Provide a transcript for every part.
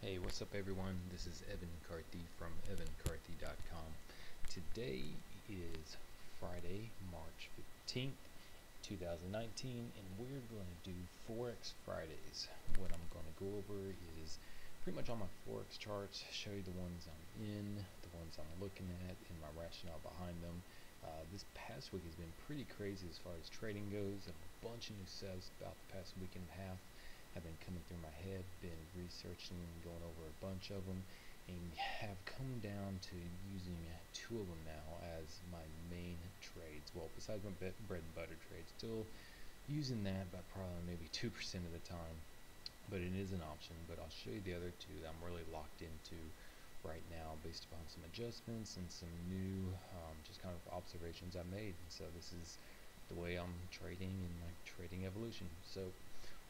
Hey, what's up everyone? This is Evan Carthy from evancarthy.com. Today is Friday, March 15th, 2019, and we're going to do Forex Fridays. What I'm going to go over is pretty much all my Forex charts, show you the ones I'm in, the ones I'm looking at, and my rationale behind them. This past week has been pretty crazy as far as trading goes. A bunch of new subs about the past week and a half have been coming through my head, been researching and going over a bunch of them, and have come down to using two of them now as my main trades. Well, besides my bread and butter trades, still using that by probably maybe 2% of the time, but it is an option. But I'll show you the other two that I'm really locked into right now based upon some adjustments and some new just kind of observations I made. So this is the way I'm trading in my trading evolution. So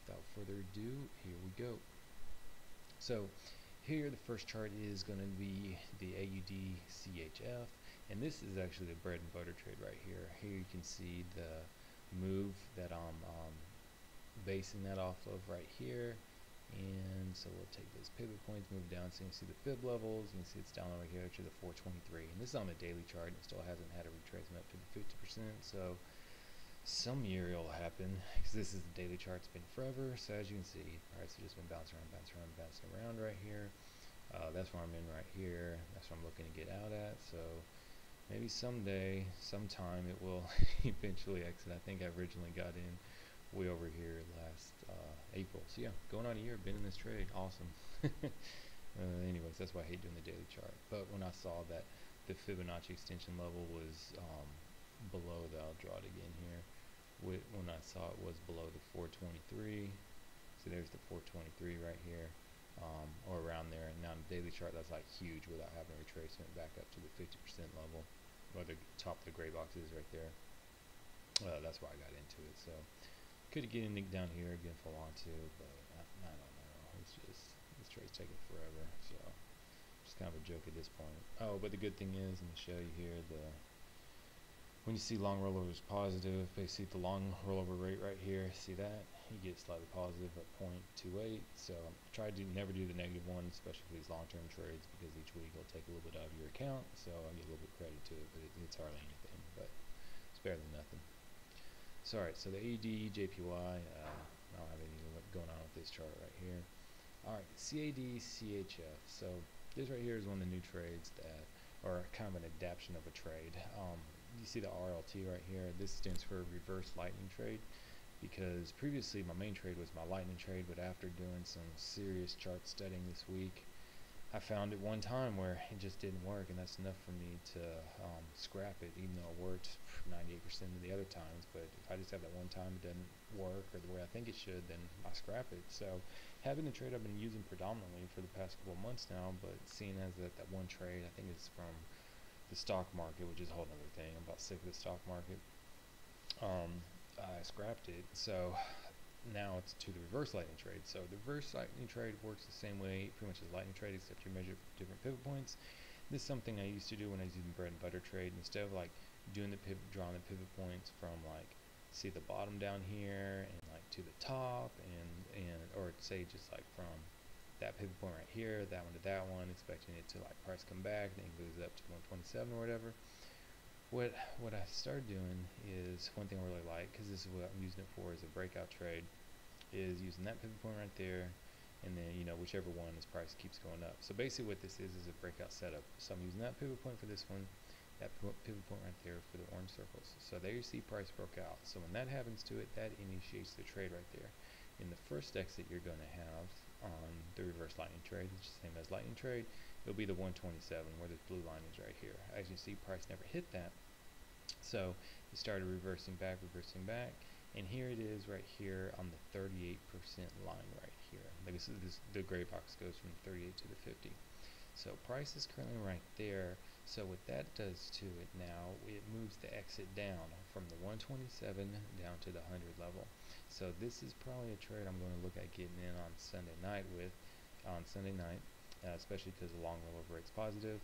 without further ado, here we go. So here the first chart is going to be the Aud Chf, and this is actually the bread and butter trade right here. Here you can see the move that I'm basing that off of right here. And so we'll take those pivot points, move down, so you can see the fib levels. You can see it's down over here to the 423, and this is on the daily chart, and it still hasn't had a retracement up to the 50%. So some year it'll happen, because this is the daily chart. It's been forever. So as you can see, price has just been bouncing around right here. That's where I'm in right here. That's what I'm looking to get out at. So maybe someday, sometime, it will eventually exit. I think I originally got in way over here last April. So yeah, going on a year, been in this trade. Awesome. Anyways, that's why I hate doing the daily chart. But when I saw that the Fibonacci extension level was below that, I'll draw it again here. When I saw it was below the 423, so there's the 423 right here, or around there. And now in the daily chart, that's like huge without having a retracement back up to the 50% level, or the top of the gray box is right there. That's why I got into it. So could get in down here again if I want to, but I don't know. It's just, this trade's taking forever, so it's kind of a joke at this point. Oh, but the good thing is, let me show you here, when you see long rollovers positive, basically the long rollover rate right here, see that? You get slightly positive at 0.28. So try to never do the negative one, especially for these long-term trades, because each week it'll take a little bit out of your account. So I get a little bit credit to it, but it's hardly anything, but it's better than nothing. So alright, so the Aud Jpy, I don't have anything going on with this chart right here. Alright, Cid Chf. So this right here is one of the new trades that are kind of an adaptation of a trade. You see the RLT right here. This stands for reverse lightning trade, because previously my main trade was my lightning trade, but after doing some serious chart studying this week, I found it one time where it just didn't work, and that's enough for me to scrap it, even though it worked 98% of the other times. But if I just have that one time it doesn't work, or the way I think it should, then I scrap it. So having the trade I've been using predominantly for the past couple of months now, but seeing as that one trade, I think it's from the stock market, which is a whole other thing. I'm about sick of the stock market. I scrapped it, so now it's to the reverse lightning trade. So the reverse lightning trade works the same way pretty much as lightning trade, except you measure different pivot points. This is something I used to do when I was using bread and butter trade. Instead of like doing the pivot, drawing the pivot points from like, see the bottom down here and like to the top, and or say just like from that pivot point right here, that one to that one, expecting it to like price come back, and then it goes up to 127 or whatever. What I started doing is, one thing I really like, because this is what I'm using it for as a breakout trade, is using that pivot point right there, and then whichever one, this price keeps going up. So basically what this is a breakout setup. So I'm using that pivot point for this one, that pivot point right there for the orange circles. So there you see price broke out. So when that happens to it, that initiates the trade right there. In the first exit you're going to have on the reverse lightning trade, which is the same as lightning trade, it'll be the 127 where this blue line is right here. As you see, price never hit that, so it started reversing back, and here it is right here on the 38% line right here. Like the gray box goes from 38 to the 50. So price is currently right there. So what that does to it now, it moves the exit down from the 127 down to the 100 level. So this is probably a trade I'm going to look at getting in on Sunday night especially because the long rollover rate's positive,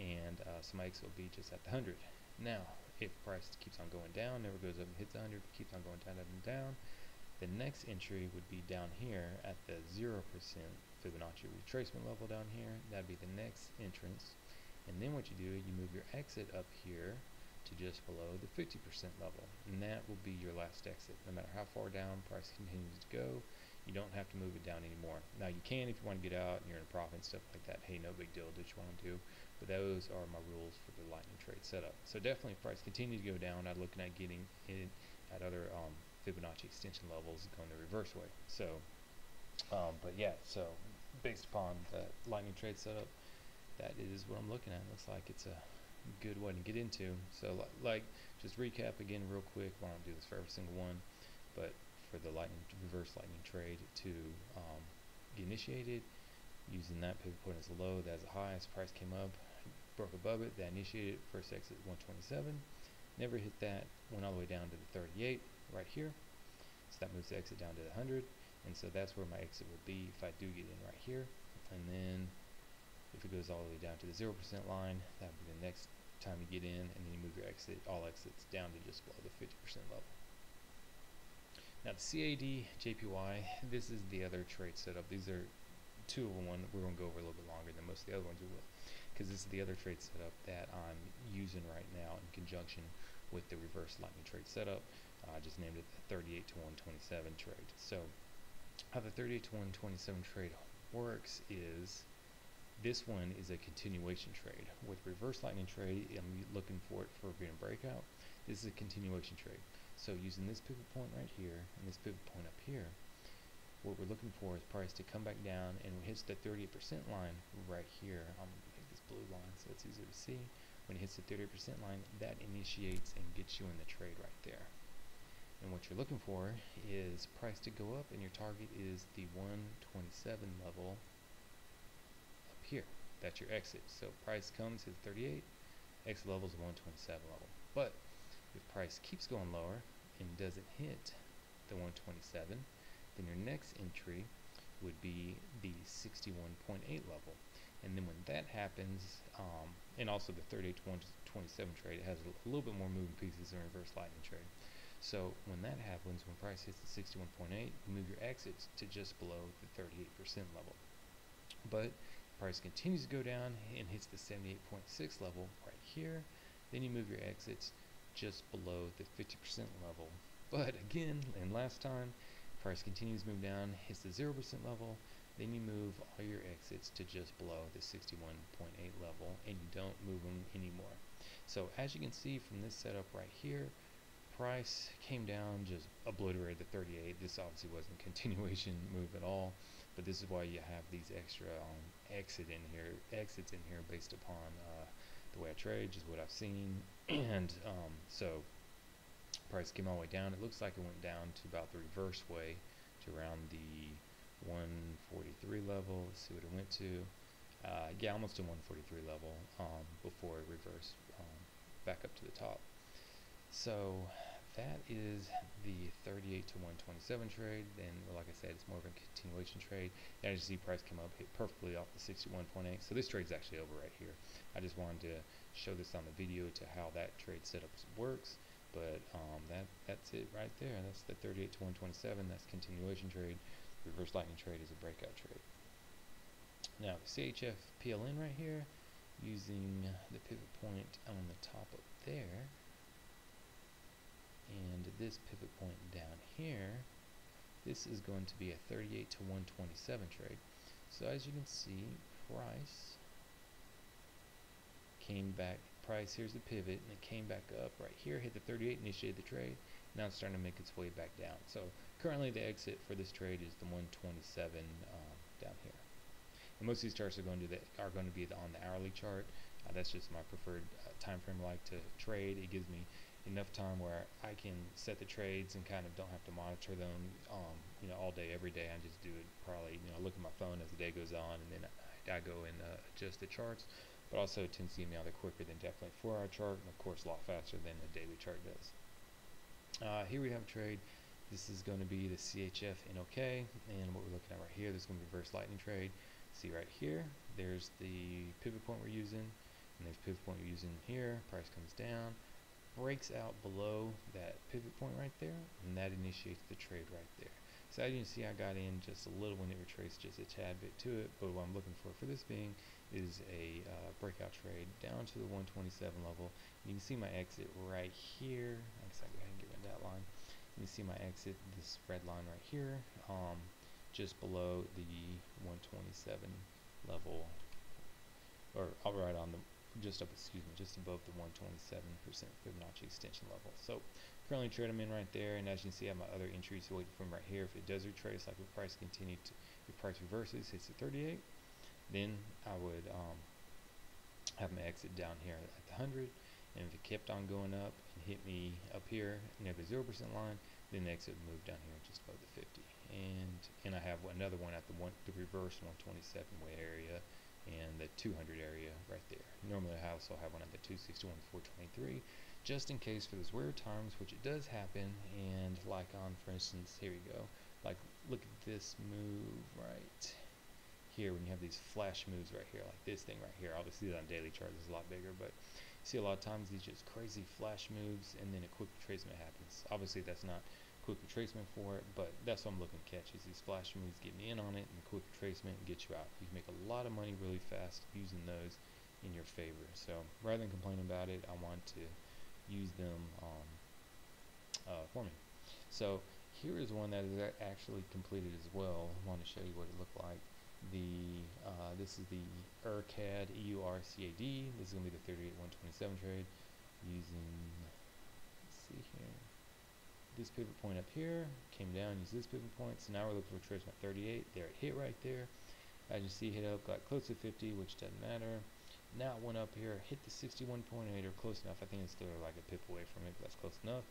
and so my exit will be just at the 100. Now, if price keeps on going down, never goes up and hits 100, keeps on going down, the next entry would be down here at the 0% Fibonacci retracement level down here. That'd be the next entrance. And then what you do, you move your exit up here to just below the 50% level, and that will be your last exit. No matter how far down price continues to go, you don't have to move it down anymore. Now you can if you want to get out and you're in a profit and stuff like that. Hey, no big deal, do what you want to do. But those are my rules for the lightning trade setup. So definitely if price continues to go down, I'm looking at getting in at other Fibonacci extension levels going the reverse way. So but yeah, so based upon the lightning trade setup, that is what I'm looking at. Looks like it's a good one to get into. So like just recap again real quick. I don't do this for every single one, but for the reverse lightning trade to get initiated, using that pivot point as a low, that's a high. As price came up, broke above it, that initiated first exit 127, never hit that, went all the way down to the 38 right here. So that moves the exit down to the 100, and so that's where my exit will be if I do get in right here. And then if it goes all the way down to the 0% line, that would be the next time you get in, and then you move your exit, all exits down to just below the 50% level. Now the Cid Jpy, this is the other trade setup. These are two of them. One we're going to go over a little bit longer than most of the other ones we will, because this is the other trade setup that I'm using right now in conjunction with the reverse lightning trade setup. I just named it the 38 to 127 trade. So how the 38 to 127 trade works is, this one is a continuation trade. With reverse lightning trade, I'm looking for it for being a breakout. This is a continuation trade. So using this pivot point right here and this pivot point up here, what we're looking for is price to come back down, and when it hits the 38% line right here, I'm going to make this blue line so it's easier to see. When it hits the 38% line, that initiates and gets you in the trade right there. And what you're looking for is price to go up, and your target is the 127 level here. That's your exit. So price comes to 38, exit level is 127 level. But if price keeps going lower and doesn't hit the 127, then your next entry would be the 61.8 level. And then when that happens, and also the 38 to 127 trade, it has a little bit more moving pieces than reverse lightning trade. So when that happens, when price hits the 61.8, you move your exits to just below the 38% level. But price continues to go down and hits the 78.6 level right here, then you move your exits just below the 50% level. But again, and last time, price continues to move down, hits the 0% level, then you move all your exits to just below the 61.8 level, and you don't move them anymore. So as you can see from this setup right here, price came down, just obliterated the 38. This obviously wasn't a continuation move at all, but this is why you have these extra exits in here based upon the way I trade, just what I've seen. And so price came all the way down. It looks like it went down to about the reverse way, to around the 143 level. Let's see what it went to. Yeah, almost to 143 level before it reversed back up to the top. So that is the 38 to 127 trade. And like I said, it's more of a continuation trade. And as you see, price come up, hit perfectly off the 61.8. So this trade's actually over right here. I just wanted to show this on the video to how that trade setup works. But that's it right there. That's the 38 to 127. That's continuation trade. Reverse lightning trade is a breakout trade. Now the CHF PLN right here, using the pivot point on the top up there, and this pivot point down here, this is going to be a 38 to 127 trade. So as you can see, price came back. Here's the pivot, and it came back up right here, hit the 38, initiated the trade. Now it's starting to make its way back down. So currently the exit for this trade is the 127 down here. And most of these charts are going to be on the hourly chart. That's just my preferred time frame I like to trade. It gives me enough time where I can set the trades and kind of don't have to monitor them all day, every day. I just do it probably, look at my phone as the day goes on, and then I go and adjust the charts. But also it tends to get me out there quicker than definitely a 4-hour chart, and of course a lot faster than a daily chart does. Here we have a trade. This is going to be the CHF NOK, and what we're looking at right here, this is going to be reverse lightning trade. See right here, there's the pivot point we're using, and there's pivot point we're using here. Price comes down, breaks out below that pivot point right there, and that initiates the trade right there. So as you can see, I got in just a little when it retraced just a tad bit to it, but what I'm looking for this being is a breakout trade down to the 127 level. You can see my exit right here. I guess I go ahead and get rid of that line. You can see my exit, this red line right here, just below the 127 level, or right on the just above the 127% Fibonacci extension level. So currently trade them in right there, and as you can see, I have my other entries waiting from right here. If it does retrace, like if price if price reverses, hits the 38, then I would have my exit down here at the 100, and if it kept on going up and hit me up here near the 0% line, then the exit would move down here just above the 50. And I have another one at the reverse 127 way area and the 200 area right there. Normally I also have one at the 261 423, just in case for those rare times, which it does happen. And like on, for instance, here we go, like look at this move right here, when you have these flash moves right here, like this thing right here. Obviously on daily charts is a lot bigger, but you see a lot of times these just crazy flash moves and then a quick retracement happens. Obviously that's not quick retracement for it, but that's what I'm looking to catch, is these flash moves. Get me in on it, and quick retracement and get you out. You can make a lot of money really fast using those in your favor. So rather than complain about it, I want to use them for me. So here is one that is actually completed as well. I want to show you what it looked like. This is the Cad, EURCAD. This is going to be the 38-127 trade using, let's see here, this pivot point up here, came down, used this pivot point. So now we're looking for retracement 38. There it hit right there. As you see, hit up, got close to 50, which doesn't matter. Now it went up here, hit the 61.8, or close enough. I think it's still like a pip away from it, but that's close enough.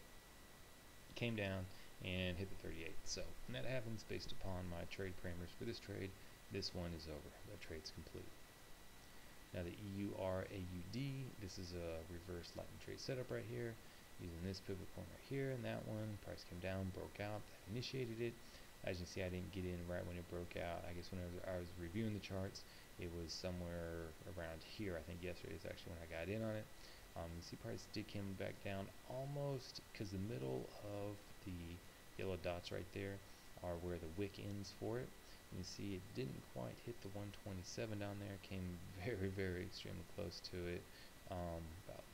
Came down and hit the 38. So when that happens, based upon my trade parameters for this trade, this one is over. That trade's complete. Now the EURAUD, this is a reverse lightning trade setup right here, using this pivot point right here, and that one, price came down, broke out, that initiated it. As you can see, I didn't get in right when it broke out. I guess when I was reviewing the charts, it was somewhere around here. I think yesterday is actually when I got in on it. You see price did come back down almost, because the middle of the yellow dots right there are where the wick ends for it. You can see it didn't quite hit the 127 down there, came very, very extremely close to it, about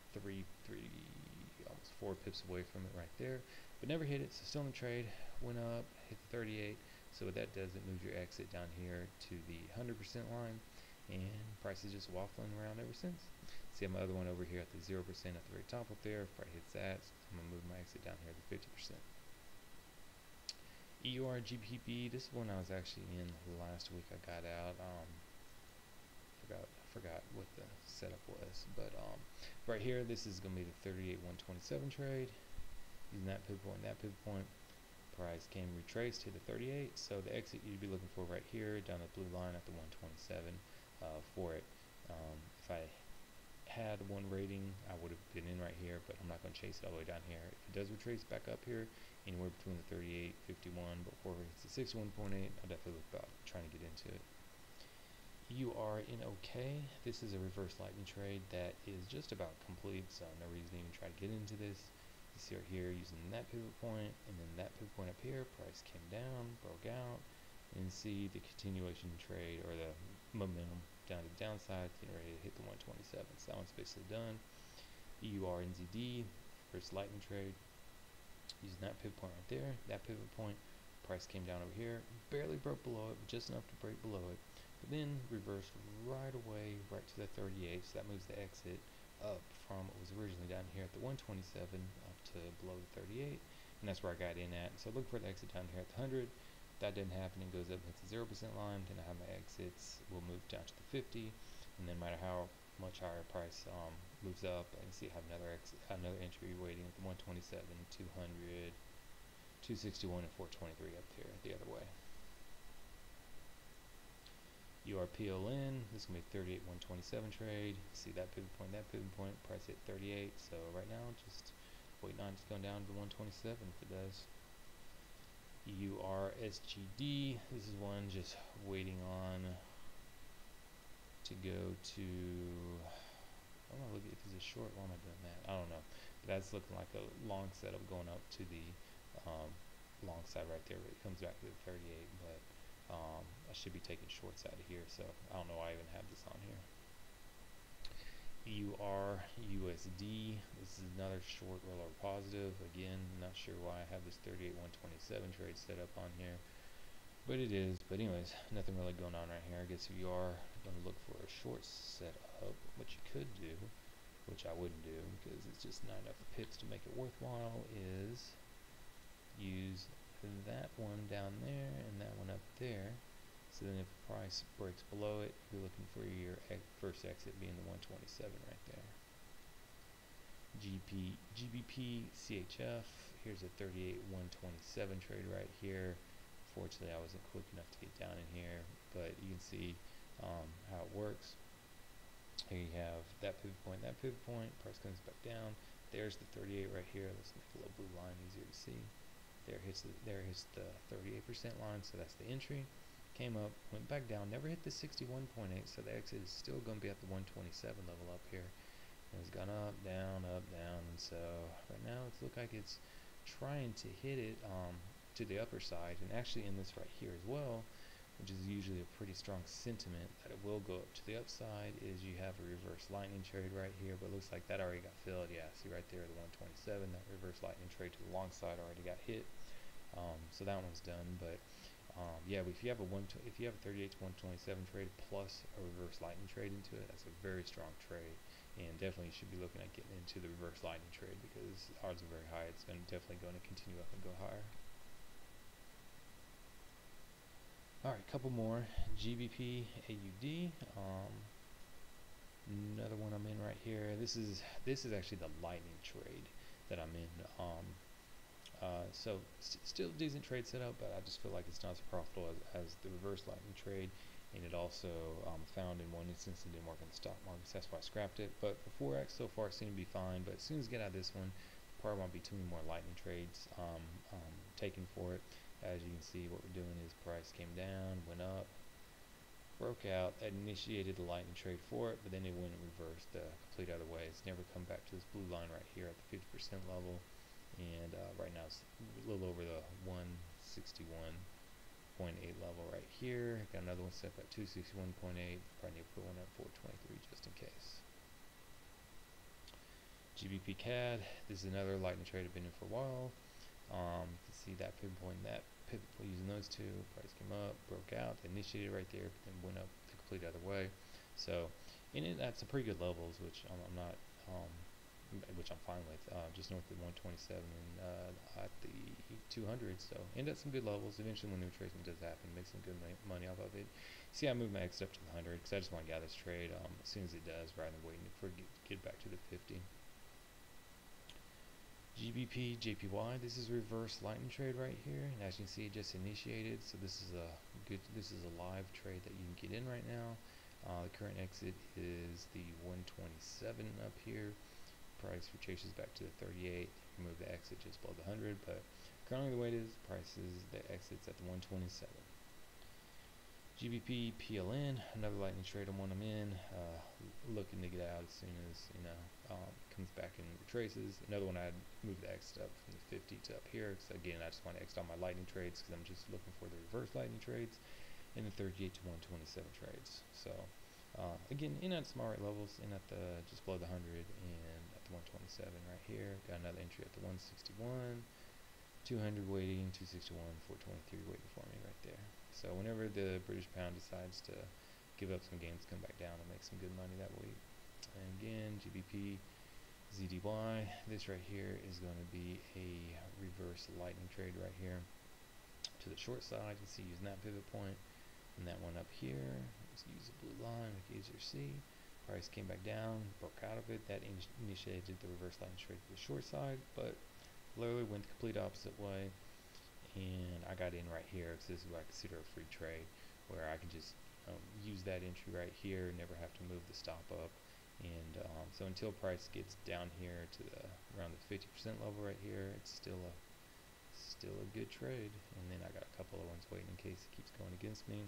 almost 4 pips away from it right there, but never hit it. So still in the trade, went up, hit the 38. So what that does, it moves your exit down here to the 100% line, and price is just waffling around ever since. See, I have my other one over here at the 0% at the very top up there. If price hits that, I'm gonna move my exit down here to 50%. Gbp, this is one I was actually in last week. I got out. Forgot what the setup was, but right here, this is gonna be the 38-127 trade. Using that pivot point, price came retraced to the 38. So the exit you'd be looking for right here, down the blue line at the 127 for it. If I had one rating, I would have been in right here, but I'm not going to chase it all the way down here. If it does retrace back up here, anywhere between the 38, 51, before it's the 61.8, I'll definitely look about trying to get into it. URNOK, this is a reverse lightning trade that is just about complete, so no reason to even try to get into this. You see right here, using that pivot point, and then that pivot point up here, price came down, broke out, and see the continuation trade, or the momentum down to the downside, getting ready to hit the 127. So that one's basically done. EURNZD, first lightning trade, using that pivot point right there, that pivot point, price came down over here, barely broke below it, but just enough to break below it, but then reversed right away, right to the 38. So that moves the exit up from what was originally down here at the 127 up to below the 38, and that's where I got in at. So look for the exit down here at the 100. That didn't happen. It goes up into the 0% line. Then I have my exits will move down to the 50, and then no matter how much higher price moves up, I can see I have another entry waiting at the 127, 200, 261, and 423 up here the other way. URPLN, this is going to be 38-127 trade. See that pivot point, price hit 38. So right now, just waiting on it going down to 127 if it does. EURSGD, this is one just waiting on to go to, I don't know, look, if it's a short, why am I doing that? I don't know, but that's looking like a long setup going up to the long side right there, but it comes back to the 38, but I should be taking shorts out of here, so I don't know why I even have this on here. EUR USD, this is another short roller positive. Again, not sure why I have this 38.127 trade set up on here, but it is. But anyways, nothing really going on right here. I guess if you are going to look for a short setup, what you could do, which I wouldn't do because it's just not enough pips to make it worthwhile, is use that one down there and that one up there. So then if the price breaks below it, you're looking for your first exit being the 127 right there. Gbp Chf, here's a 38.127 trade right here. Fortunately, I wasn't quick enough to get down in here, but you can see how it works. Here you have that pivot point, price comes back down. There's the 38 right here. Let's make a little blue line easier to see. There hits the 38% line, so that's the entry. Came up, went back down, never hit the 61.8, so the exit is still going to be at the 127 level up here. And it's gone up, down, and so right now it's look like it's trying to hit it to the upper side, and actually in this right here as well, which is usually a pretty strong sentiment that it will go up to the upside, is you have a reverse lightning trade right here, but it looks like that already got filled. Yeah, see right there, the 127, that reverse lightning trade to the long side already got hit. So that one's done, but yeah, if you have a 38 to 127 trade plus a reverse lightning trade into it, that's a very strong trade, and definitely you should be looking at getting into the reverse lightning trade because odds are very high. It's definitely going to continue up and go higher. Alright, a couple more. Gbp AUD, another one I'm in right here. This is actually the lightning trade that I'm in. So still decent trade setup, but I just feel like it's not as profitable as the reverse lightning trade, and it also found in one instance it didn't work in the stock market, so that's why I scrapped it. But for Forex, so far it seemed to be fine, but as soon as I get out of this one, probably won't be too many more lightning trades taken for it. As you can see, what we're doing is price came down, went up, broke out, that initiated the lightning trade for it, but then it went in reverse the complete other way. It's never come back to this blue line right here at the 50% level, and right now it's a little over the 161.8 level right here. Got another one set up at 261.8. Probably need to put one at 423 just in case. Gbp Cad, this is another lightning trade I've been in for a while. You can see that pivot point, using those two. Price came up, broke out, initiated right there, but then went up the complete other way. So in it, that's a pretty good levels, which I'm fine with. Just north of 127 and at the 200. So ended up some good levels. Eventually, when the retracement does happen, make some good money off of it. See, I moved my exit up to the 100 because I just want to get out this trade as soon as it does, rather than waiting for it to get back to the 50. Gbp Jpy, this is a reverse lightning trade right here, and as you can see, it just initiated. So this is a live trade that you can get in right now. The current exit is the 127 up here. Price retraces back to the 38. Remove the exit just below the 100, but currently the way it is, the price is the exit's at the 127. Gbp PLN, another lightning trade on one I'm in, looking to get out as soon as comes back and retraces. Another one I'd move the exit up from the 50 to up here, because again I just want to exit on my lightning trades because I'm just looking for the reverse lightning trades, and the 38 to 127 trades. So again, in at some alright levels, in at the just below the 100 and at the 127 right here. Got another entry at the 161, 200 waiting, 261, 423 waiting for me right there. So whenever the British pound decides to give up some gains, come back down and make some good money that week. And again, GBP ZDY, this right here is going to be a reverse lightning trade right here to the short side. You can see using that pivot point and that one up here. Let's use the blue line, make it easier to see. Price came back down, broke out of it. That initiated the reverse lightning trade to the short side, but literally went the complete opposite way. And I got in right here because this is what I consider a free trade, where I can just use that entry right here, never have to move the stop up. And so until price gets down here to around the 50% level right here, it's still a good trade. And then I got a couple of ones waiting in case it keeps going against me.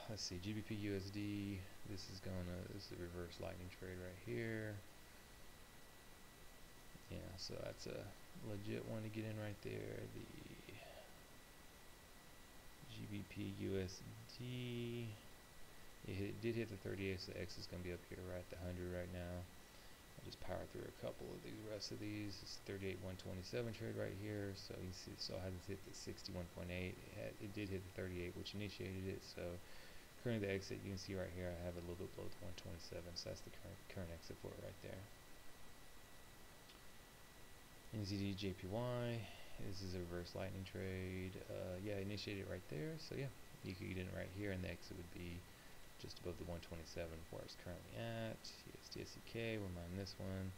Let's see, GBP USD. This is a reverse lightning trade right here. Yeah, so that's a legit one to get in right there. The GBP USD. It did hit the 38, so the X is going to be up here right at the 100 right now. I'll just power through a couple of the rest of these. It's 38.127 trade right here, so you see it still hasn't hit the 61.8. It did hit the 38, which initiated it. So currently the exit, you can see right here, I have it a little bit below the 127, so that's the current exit for it right there. Cid Jpy. This is a reverse lightning trade. Yeah, initiated right there. So yeah, you could get in right here, and the exit would be just above the 127 where it's currently at. USD/SEK, we're mining this one.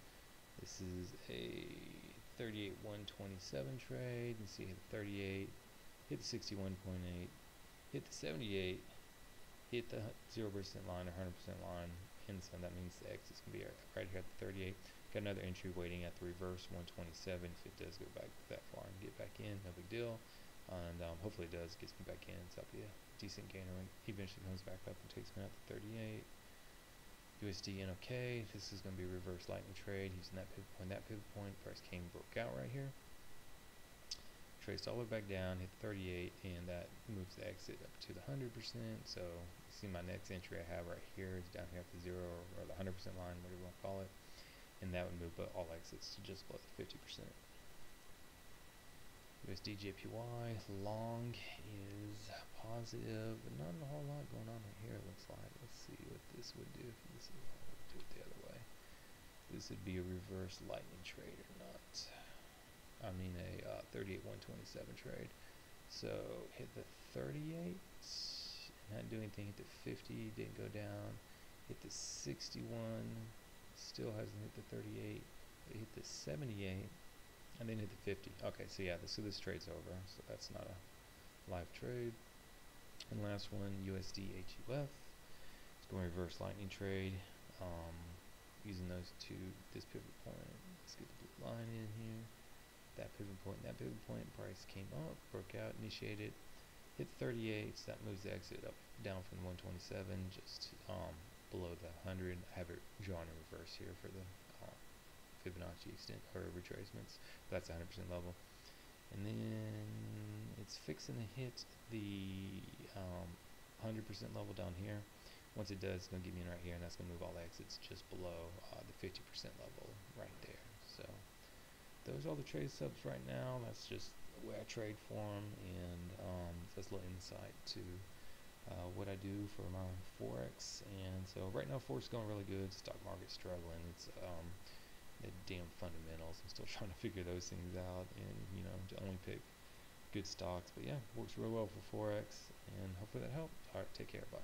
This is a 38.127 trade. You see, hit the 38, hit the 61.8, hit the 78, hit the 0% line or 100% line, and so that means the exit's gonna be right here at the 38. Got another entry waiting at the reverse 127. If it does go back that far and get back in, no big deal. And hopefully it does, gets me back in, so I'll be a decent gainer when it eventually comes back up and takes me out to 38. USD NOK, this is going to be a reverse lightning trade using that pivot point. Price came broke out right here, traced all the way back down, hit 38, and that moves the exit up to the 100%. So you see my next entry I have right here is down here at the 0 or the 100% line, whatever you want to call it, and that would move all exits to just below the 50%. USD JPY long is positive, but not a whole lot going on right here, it looks like. Let's see what this would do. If this is, do it the other way. This would be a reverse lightning trade or not. I mean a 38.127 trade. So hit the 38, not do anything, hit the 50, didn't go down. Hit the 61, still hasn't hit the 38, but hit the 78. And then hit the 50. Okay, so yeah, so this trade's over. So that's not a live trade. And last one, USD HUF. It's going reverse lightning trade. Using those two, this pivot point. Let's get the blue line in here. That pivot point, price came up, broke out, initiated, hit 38. So that moves the exit up, down from 127, just below the 100. I have it drawn in reverse here for the Fibonacci extent or retracements. That's 100% level, and then it's fixing to hit the 100% level down here. Once it does, it's going to get me in right here, and that's going to move all the exits just below the 50% level right there. So those are all the trade subs right now. That's just the way I trade for them, and that's a little insight to what I do for my Forex. And so right now Forex is going really good. Stock market's struggling. It's the damn fundamentals. I'm still trying to figure those things out, and to only pick good stocks. But yeah, works real well for Forex, and hopefully that helped. All right, take care, bye.